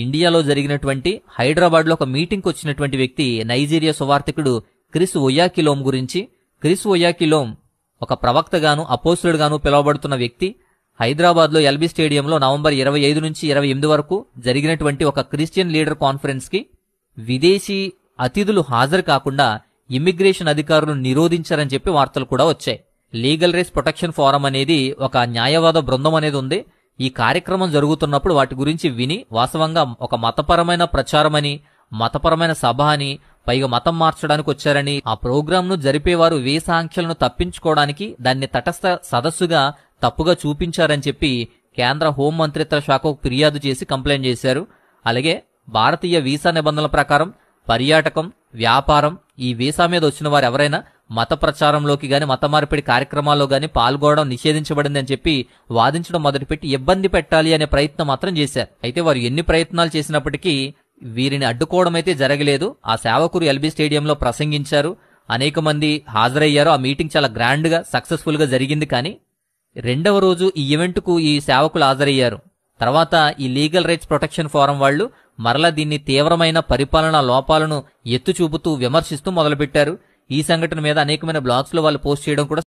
ఇండియాలో జరిగినటువంటి హైదరాబాద్లో ఒక మీటింగ్కి వచ్చినటువంటి వ్యక్తి నైజీరియా సువార్థికుడు క్రిస్ ఒయాకిలోమ్ గురించి. క్రిస్ ఒయాకిలోమ్ ఒక ప్రవక్తగాను అపోస్తులుగాను పిలువబడుతున్న వ్యక్తి. హైదరాబాద్లో ఎల్బీ స్టేడియంలో నవంబర్ 25 నుంచి 28 వరకు జరిగినటువంటి ఒక క్రిస్టియన్ లీడర్ కాన్ఫరెన్స్కి విదేశీ అతిథులు హాజరు కాకుండా ఇమ్మిగ్రేషన్ అధికారులు నిరోధించారని చెప్పి వార్తలు కూడా వచ్చాయి. లీగల్ రైట్స్ ప్రొటెక్షన్ ఫోరం అనేది ఒక న్యాయవాద బృందం అనేది ఉంది. ఈ కార్యక్రమం జరుగుతున్నప్పుడు వాటి గురించి విని వాస్తవంగా ఒక మతపరమైన ప్రచారమని, మతపరమైన సభ అని, పైగా మతం మార్చడానికి వచ్చారని, ఆ ప్రోగ్రాంను జరిపేవారు వీసా ఆంక్షలను తప్పించుకోవడానికి దాన్ని తటస్థ సదస్సుగా తప్పుగా చూపించారని చెప్పి కేంద్ర హోం మంత్రిత్వ శాఖకు ఫిర్యాదు చేసి కంప్లైంట్ చేశారు. అలాగే భారతీయ వీసా నిబంధనల ప్రకారం పర్యాటకం, వ్యాపారం, ఈ వీసా మీద వచ్చిన వారు ఎవరైనా మత ప్రచారంలోకి గాని మత మార్పిడి కార్యక్రమాల్లో గాని పాల్గొనడం నిషేధించబడింది అని చెప్పి వాదించడం మొదలుపెట్టి ఇబ్బంది పెట్టాలి అనే ప్రయత్నం మాత్రం చేశారు. అయితే వారు ఎన్ని ప్రయత్నాలు చేసినప్పటికీ వీరిని అడ్డుకోవడం అయితే జరగలేదు. ఆ సేవకులు ఎల్బీ స్టేడియంలో ప్రసంగించారు, అనేక మంది హాజరయ్యారు. ఆ మీటింగ్ చాలా గ్రాండ్ గా సక్సెస్ఫుల్ గా జరిగింది. కానీ రెండవ రోజు ఈ ఈవెంట్ కు ఈ సేవకులు హాజరయ్యారు. తర్వాత ఈ లీగల్ రైట్స్ ప్రొటెక్షన్ ఫోరం వాళ్ళు మరలా దీన్ని తీవ్రమైన పరిపాలనా లోపాలను ఎత్తుచూపుతూ విమర్శిస్తూ మొదలుపెట్టారు. ఈ సంఘటన మీద అనేకమైన బ్లాగ్స్ లో వాళ్ళు పోస్ట్ చేయడం కూడా